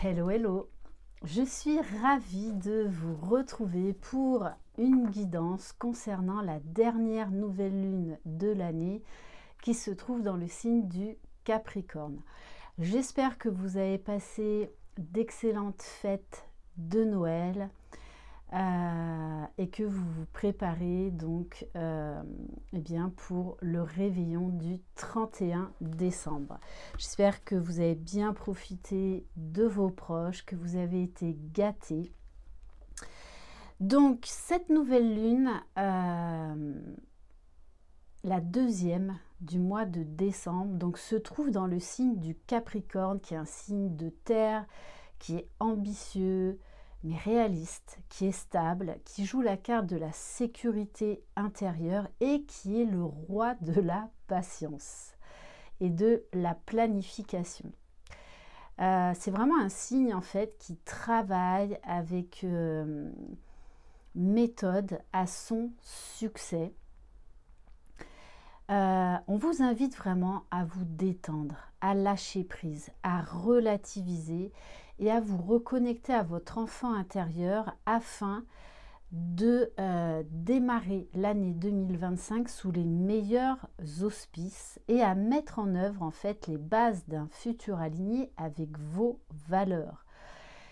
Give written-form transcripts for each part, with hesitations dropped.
Hello, hello! Je suis ravie de vous retrouver pour une guidance concernant la dernière nouvelle lune de l'année qui se trouve dans le signe du Capricorne. J'espère que vous avez passé d'excellentes fêtes de Noël et que vous vous préparez donc pour le réveillon du 31 décembre. J'espère que vous avez bien profité de vos proches, que vous avez été gâtés. Donc cette nouvelle lune, la deuxième du mois de décembre, donc se trouve dans le signe du Capricorne, qui est un signe de terre, qui est ambitieux, mais réaliste, qui est stable, qui joue la carte de la sécurité intérieure et qui est le roi de la patience et de la planification. C'est vraiment un signe en fait qui travaille avec méthode à son succès. On vous invite vraiment à vous détendre, à lâcher prise, à relativiser et à vous reconnecter à votre enfant intérieur afin de démarrer l'année 2025 sous les meilleurs auspices et à mettre en œuvre en fait les bases d'un futur aligné avec vos valeurs.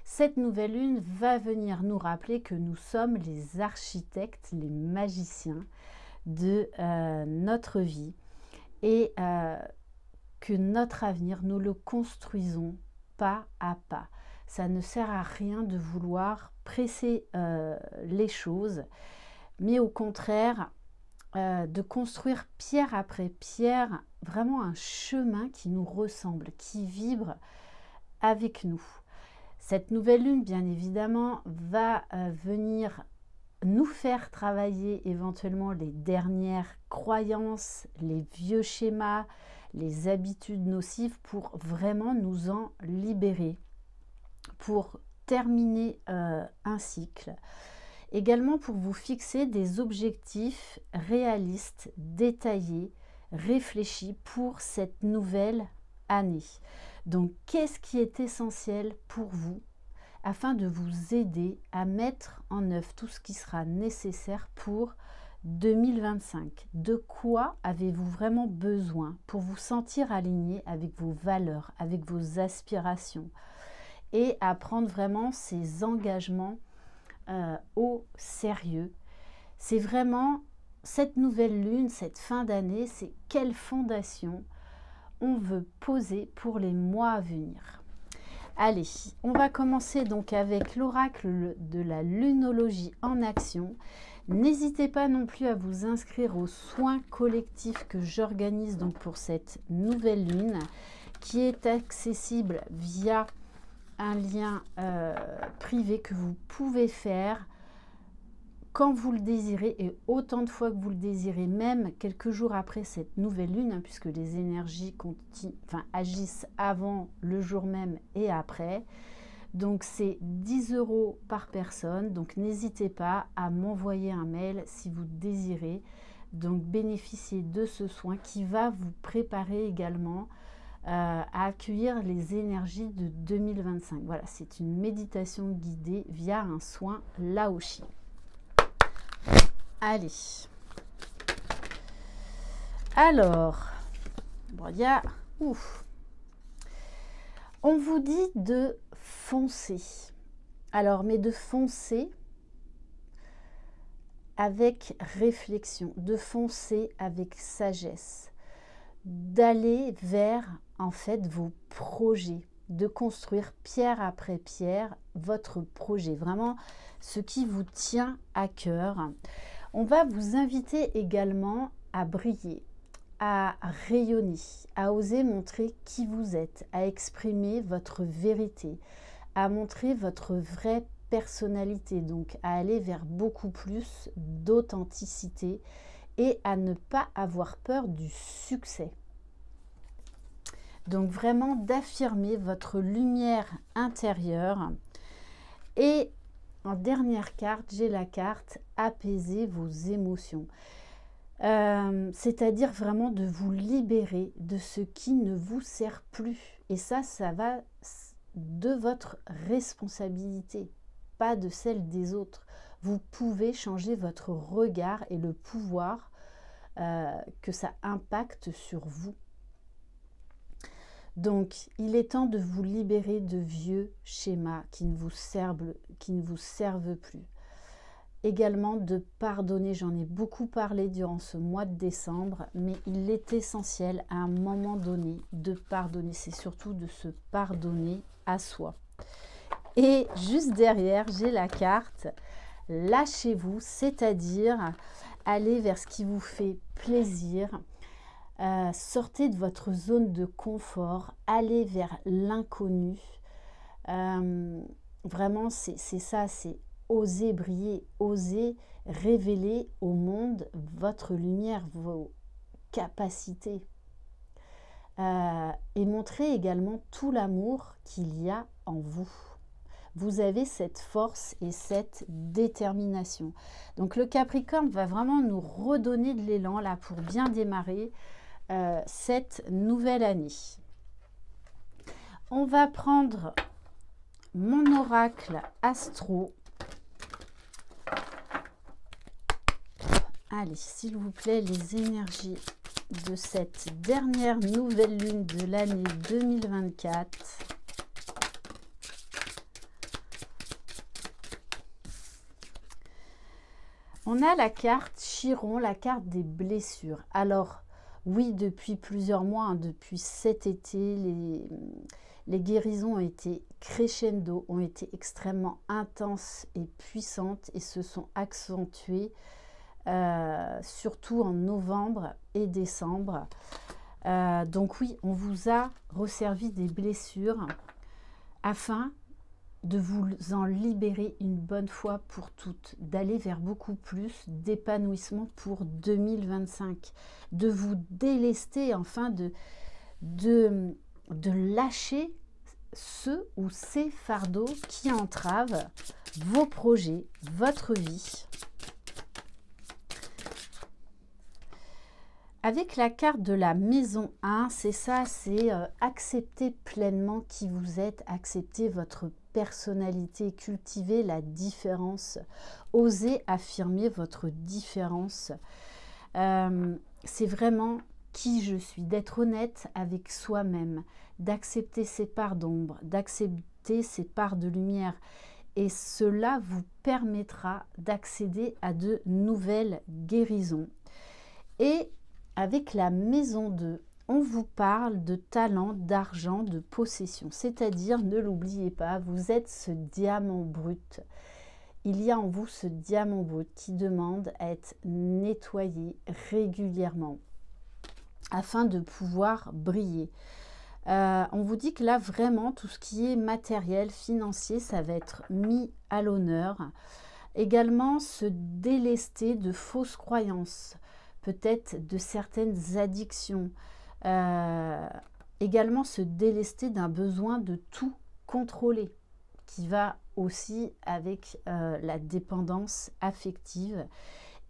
Cette nouvelle lune va venir nous rappeler que nous sommes les architectes, les magiciens de notre vie et que notre avenir, nous le construisons pas à pas. Ça ne sert à rien de vouloir presser les choses, mais au contraire de construire pierre après pierre vraiment un chemin qui nous ressemble, qui vibre avec nous. Cette nouvelle lune, bien évidemment, va venir nous faire travailler éventuellement les dernières croyances, les vieux schémas, les habitudes nocives pour vraiment nous en libérer, pour terminer un cycle. Également pour vous fixer des objectifs réalistes, détaillés, réfléchis pour cette nouvelle année. Donc, qu'est-ce qui est essentiel pour vous afin de vous aider à mettre en œuvre tout ce qui sera nécessaire pour 2025. De quoi avez-vous vraiment besoin pour vous sentir aligné avec vos valeurs, avec vos aspirations et à prendre vraiment ces engagements au sérieux. C'est vraiment cette nouvelle lune, cette fin d'année, c'est quelle fondation on veut poser pour les mois à venir. Allez, on va commencer donc avec l'oracle de la lunologie en action. N'hésitez pas non plus à vous inscrire aux soins collectifs que j'organise donc pour cette nouvelle lune qui est accessible via un lien privé que vous pouvez faire quand vous le désirez et autant de fois que vous le désirez, même quelques jours après cette nouvelle lune, hein, puisque les énergies agissent avant, le jour même et après. Donc c'est 10 € par personne, donc n'hésitez pas à m'envoyer un mail si vous désirez donc bénéficier de ce soin qui va vous préparer également à accueillir les énergies de 2025. Voilà, c'est une méditation guidée via un soin Laoshi. Allez. Alors, bon, on vous dit de foncer. Alors, mais de foncer avec réflexion, de foncer avec sagesse, d'aller vers en fait vos projets, de construire pierre après pierre votre projet, vraiment ce qui vous tient à cœur. On va vous inviter également à briller, à rayonner, à oser montrer qui vous êtes, à exprimer votre vérité, à montrer votre vraie personnalité, donc à aller vers beaucoup plus d'authenticité et à ne pas avoir peur du succès. Donc vraiment d'affirmer votre lumière intérieure. Et en dernière carte, j'ai la carte apaiser vos émotions. C'est-à-dire vraiment de vous libérer de ce qui ne vous sert plus. Et ça va de votre responsabilité, pas de celle des autres. Vous pouvez changer votre regard et le pouvoir que ça impacte sur vous. Donc, il est temps de vous libérer de vieux schémas qui ne vous servent plus. Également de pardonner, j'en ai beaucoup parlé durant ce mois de décembre, mais il est essentiel à un moment donné de pardonner. C'est surtout de se pardonner à soi. Et juste derrière, j'ai la carte « Lâchez-vous », c'est-à-dire allez vers ce qui vous fait plaisir. Sortez de votre zone de confort, allez vers l'inconnu. Vraiment, c'est ça, c'est oser briller, oser révéler au monde votre lumière, vos capacités. Et montrer également tout l'amour qu'il y a en vous. Vous avez cette force et cette détermination. Donc le Capricorne va vraiment nous redonner de l'élan là pour bien démarrer cette nouvelle année. On va prendre mon oracle astro. Allez, s'il vous plaît, les énergies de cette dernière nouvelle lune de l'année 2024. On a la carte Chiron, la carte des blessures. Alors, oui, depuis plusieurs mois, depuis cet été, les guérisons ont été crescendo, ont été extrêmement intenses et puissantes et se sont accentuées, surtout en novembre et décembre. Donc oui, on vous a resservi des blessures afin de vous en libérer une bonne fois pour toutes, d'aller vers beaucoup plus d'épanouissement pour 2025, de vous délester, enfin de lâcher ceux ou ces fardeaux qui entravent vos projets, votre vie. Avec la carte de la maison 1, c'est ça, c'est accepter pleinement qui vous êtes, accepter votre personnalité, cultiver la différence, oser affirmer votre différence. C'est vraiment qui je suis, d'être honnête avec soi-même, d'accepter ses parts d'ombre, d'accepter ses parts de lumière. Et cela vous permettra d'accéder à de nouvelles guérisons. Et avec la maison 2, on vous parle de talent, d'argent, de possession. C'est-à-dire, ne l'oubliez pas, vous êtes ce diamant brut. Il y a en vous ce diamant brut qui demande à être nettoyé régulièrement afin de pouvoir briller. On vous dit que là, vraiment, tout ce qui est matériel, financier, ça va être mis à l'honneur. Également, se délester de fausses croyances, peut-être de certaines addictions. Également se délester d'un besoin de tout contrôler, qui va aussi avec la dépendance affective,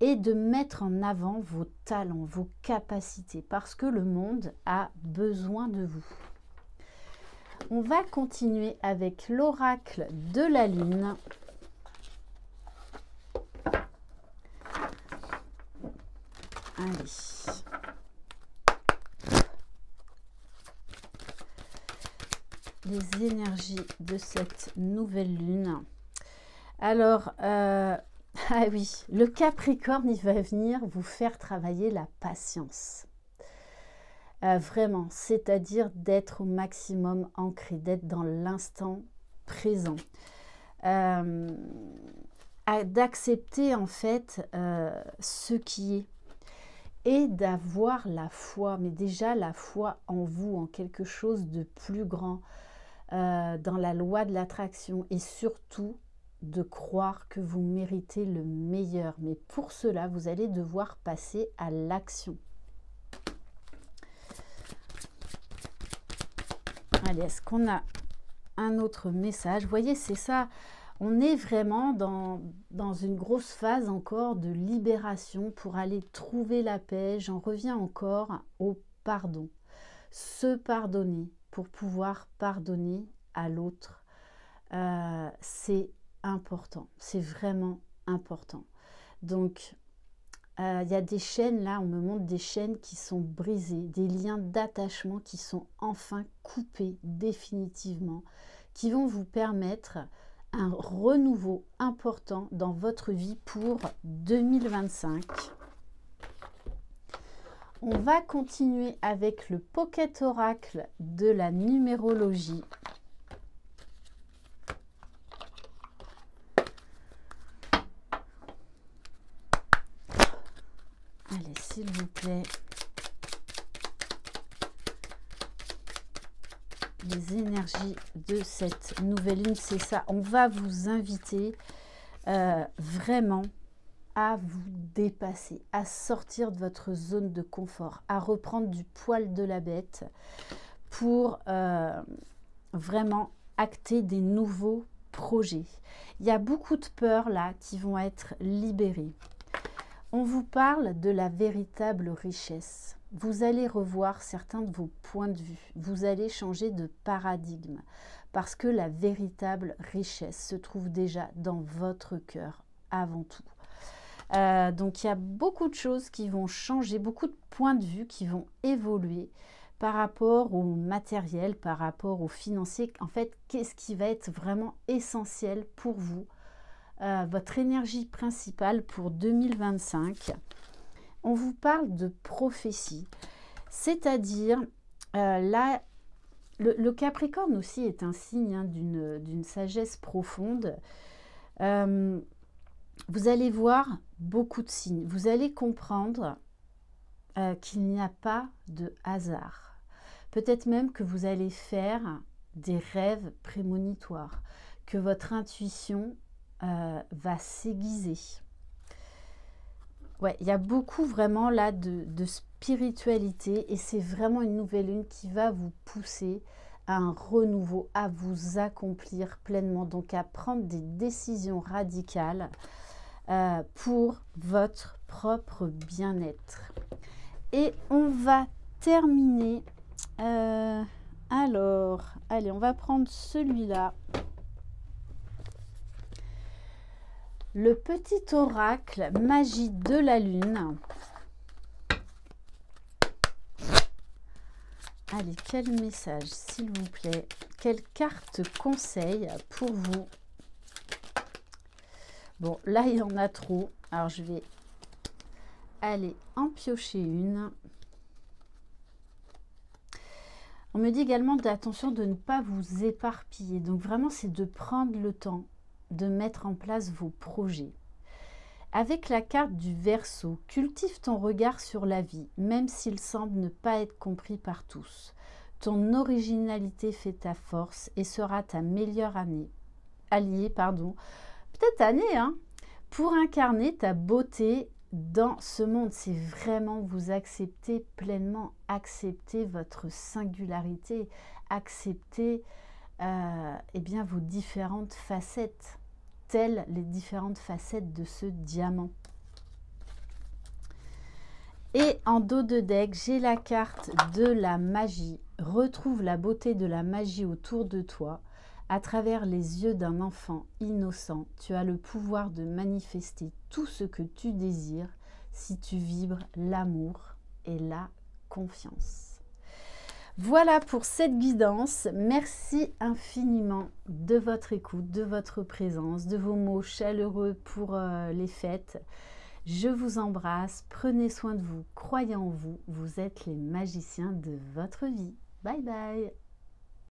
et de mettre en avant vos talents, vos capacités, parce que le monde a besoin de vous. On va continuer avec l'oracle de la lune. Allez. Les énergies de cette nouvelle lune. Alors, ah oui, le Capricorne, il va venir vous faire travailler la patience. Vraiment, c'est-à-dire d'être au maximum ancré, d'être dans l'instant présent. D'accepter en fait ce qui est. Et d'avoir la foi, mais déjà la foi en vous, en quelque chose de plus grand, dans la loi de l'attraction, et surtout de croire que vous méritez le meilleur. Mais pour cela, vous allez devoir passer à l'action. Allez, est-ce qu'on a un autre message? Vous voyez, c'est ça. On est vraiment dans une grosse phase encore de libération pour aller trouver la paix. J'en reviens encore au pardon. Se pardonner pour pouvoir pardonner à l'autre, c'est important, c'est vraiment important. Donc, il y a des chaînes, là, on me montre des chaînes qui sont brisées, des liens d'attachement qui sont enfin coupés définitivement, qui vont vous permettre un renouveau important dans votre vie pour 2025. On va continuer avec le Pocket Oracle de la numérologie. Allez, s'il vous plaît. Les énergies de cette nouvelle lune, c'est ça. On va vous inviter vraiment à vous dépasser, à sortir de votre zone de confort, à reprendre du poil de la bête pour vraiment acter des nouveaux projets. Il y a beaucoup de peurs là qui vont être libérées. On vous parle de la véritable richesse. Vous allez revoir certains de vos points de vue. Vous allez changer de paradigme parce que la véritable richesse se trouve déjà dans votre cœur avant tout. Donc il y a beaucoup de choses qui vont changer, beaucoup de points de vue qui vont évoluer par rapport au matériel, par rapport au financier. En fait, qu'est-ce qui va être vraiment essentiel pour vous, votre énergie principale pour 2025. On vous parle de prophétie, c'est-à-dire là, le Capricorne aussi est un signe d'une sagesse profonde. Vous allez voir beaucoup de signes. Vous allez comprendre qu'il n'y a pas de hasard. Peut-être même que vous allez faire des rêves prémonitoires, que votre intuition va s'aiguiser. Ouais, il y a beaucoup vraiment là de spiritualité et c'est vraiment une nouvelle lune qui va vous pousser à un renouveau, à vous accomplir pleinement, donc à prendre des décisions radicales pour votre propre bien-être. Et on va terminer. Alors, allez, on va prendre celui-là. Le petit oracle magie de la lune. Allez, quel message, s'il vous plaît? Quelle carte conseil pour vous? Bon, là, il y en a trop. Alors, je vais aller en piocher une. On me dit également d'attention de ne pas vous éparpiller. Donc, vraiment, c'est de prendre le temps de mettre en place vos projets. Avec la carte du Verseau, cultive ton regard sur la vie, même s'il semble ne pas être compris par tous. Ton originalité fait ta force et sera ta meilleure alliée, peut-être année, hein, pour incarner ta beauté dans ce monde. C'est vraiment vous accepter pleinement, accepter votre singularité, accepter eh bien, vos différentes facettes, telles les différentes facettes de ce diamant. Et en dos de deck, j'ai la carte de la magie. Retrouve la beauté de la magie autour de toi. À travers les yeux d'un enfant innocent, tu as le pouvoir de manifester tout ce que tu désires si tu vibres l'amour et la confiance. Voilà pour cette guidance. Merci infiniment de votre écoute, de votre présence, de vos mots chaleureux pour les fêtes. Je vous embrasse, prenez soin de vous, croyez en vous, vous êtes les magiciens de votre vie. Bye bye.